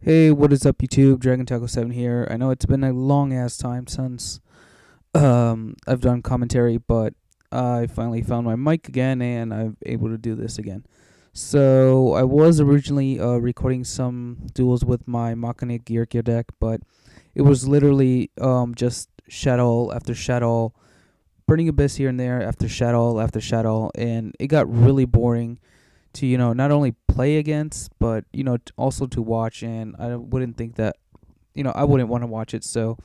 Hey, what is up, YouTube? Dragon Taco 7 here. I know it's been a long ass time since I've done commentary, but I finally found my mic again and I'm able to do this again. So I was originally recording some duels with my Makane Gear deck, but it was literally just Shadow after Shadow, Burning Abyss here and there after Shadow, and it got really boring to not only play against but also to watch, and I wouldn't think that I wouldn't want to watch it. So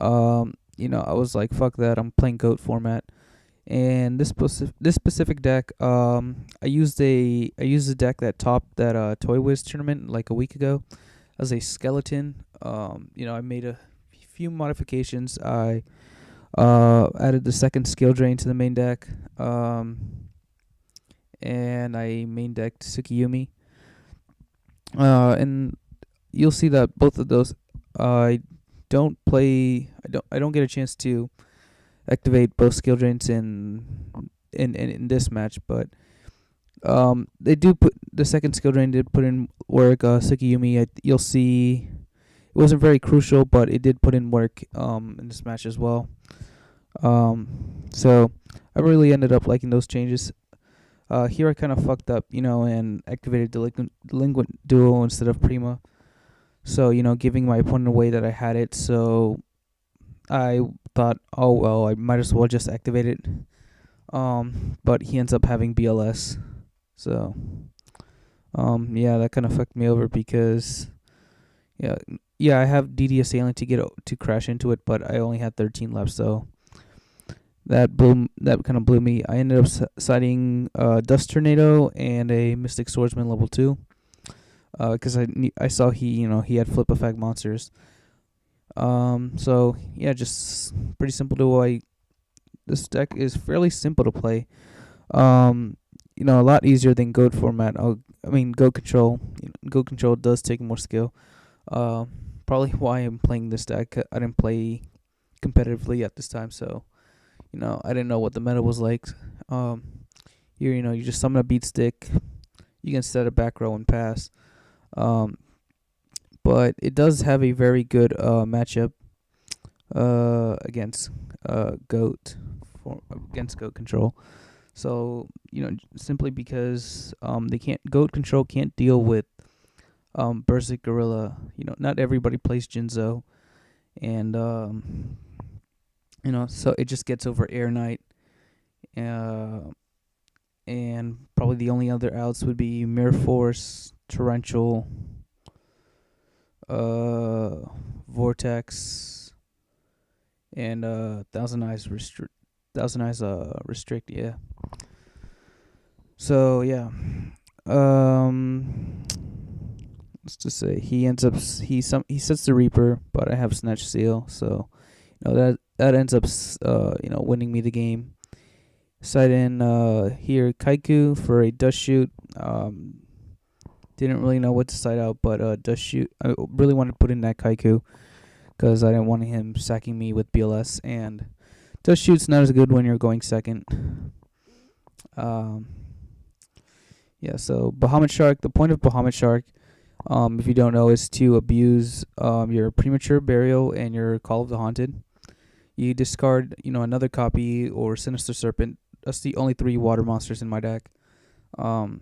I was like, fuck that, I'm playing goat format. And this specific deck, I used a deck that topped that Toy Wiz tournament like a week ago as a skeleton. I made a few modifications. I added the second skill drain to the main deck, and I main decked Tsukiyumi. And you'll see that both of those, I don't play. I don't get a chance to activate both skill drains in this match, but they do put the second skill drain did put in work. Tsukiyumi, you'll see, it wasn't very crucial, but it did put in work in this match as well. So I really ended up liking those changes. Here I kind of fucked up, and activated Delinquent Duo instead of Prima. So, giving my opponent away that I had it. So I thought, oh well, I might as well just activate it. But he ends up having BLS. So, yeah, that kind of fucked me over because, yeah, I have DD Assailant to crash into it, but I only had 13 left, so that kind of blew me. I ended up citing Dust Tornado and a Mystic Swordsman level 2, because I saw he had flip effect monsters. So yeah, just pretty simple to this deck is fairly simple to play. A lot easier than Goat format. Goat Control. Goat Control does take more skill. Probably why I'm playing this deck. I didn't play competitively at this time, so I didn't know what the meta was like. Here, you just summon a beat stick. You can set a back row and pass. But it does have a very good matchup against Goat against Goat Control. So simply because Goat Control can't deal with Berserk Gorilla. Not everybody plays Jinzo, and so it just gets over Air Knight. And probably the only other outs would be Mirror Force, Torrential, Vortex, and Thousand Eyes restrict. Yeah. So yeah, let's just say he sets the Reaper, but I have Snatch Seal, so that ends up winning me the game. Side in here Kaiku for a Dust Shoot. Didn't really know what to side out, but Dust Shoot, I really wanted to put in that Kaiku because I didn't want him sacking me with BLS, and Dust Shoot's not as good when you're going second. Yeah, so Bahamut Shark, the point of Bahamut Shark, if you don't know, is to abuse your Premature Burial and your Call of the Haunted. You discard, another copy or Sinister Serpent. That's the only 3 water monsters in my deck. But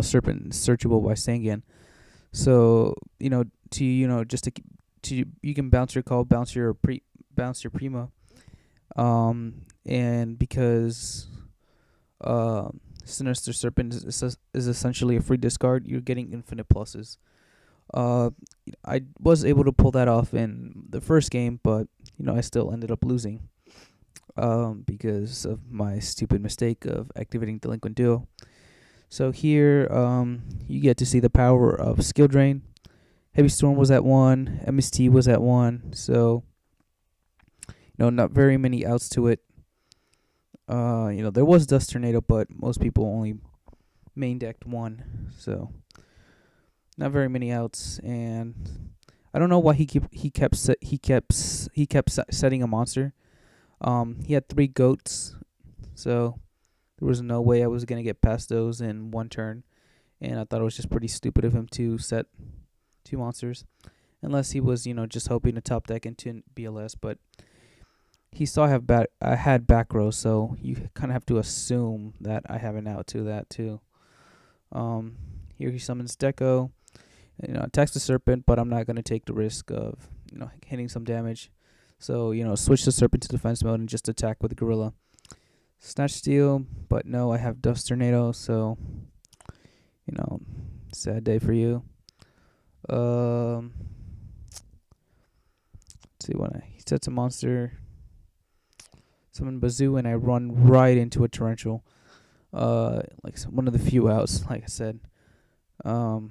Serpent is searchable by Sangan. So just to you can bounce your call, bounce your Prima, and because Sinister Serpent is essentially a free discard, you're getting infinite pluses. I was able to pull that off in the first game, but I still ended up losing because of my stupid mistake of activating Delinquent Duo. So here, you get to see the power of Skill Drain. Heavy Storm was at 1, MST was at 1, so not very many outs to it. There was Dust Tornado, but most people only main decked 1, so not very many outs. And I don't know why he kept setting a monster. He had 3 goats, so there was no way I was gonna get past those in one turn, and I thought it was just pretty stupid of him to 2 monsters. Unless he was, just hoping to top deck into BLS, but he saw I had back row, so you kind of have to assume that I have an out to that too. Here he summons Deco, attacks the Serpent, but I'm not going to take the risk of, hitting some damage. So, switch the Serpent to defense mode and just attack with Gorilla. Snatch Steel, but no, I have Dust Tornado, so, sad day for you. Let's see, he sets a monster, summon Bazoo, and I run right into a Torrential. One of the few outs, like I said. That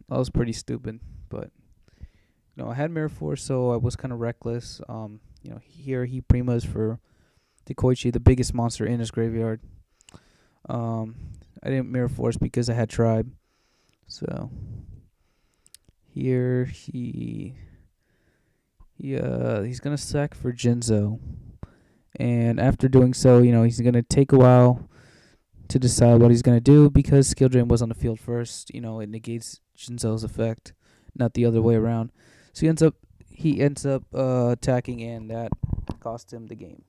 was pretty stupid, but I had Mirror Force, so I was kind of reckless. Here he primas for Dekoichi, the biggest monster in his graveyard. I didn't Mirror Force because I had Tribe. So here he's gonna sack for Jinzo, and after doing so, he's gonna take a while to decide what he's gonna do because Skill Drain was on the field first. It negates Jinzo's effect, not the other way around. So he ends up attacking, and that cost him the game.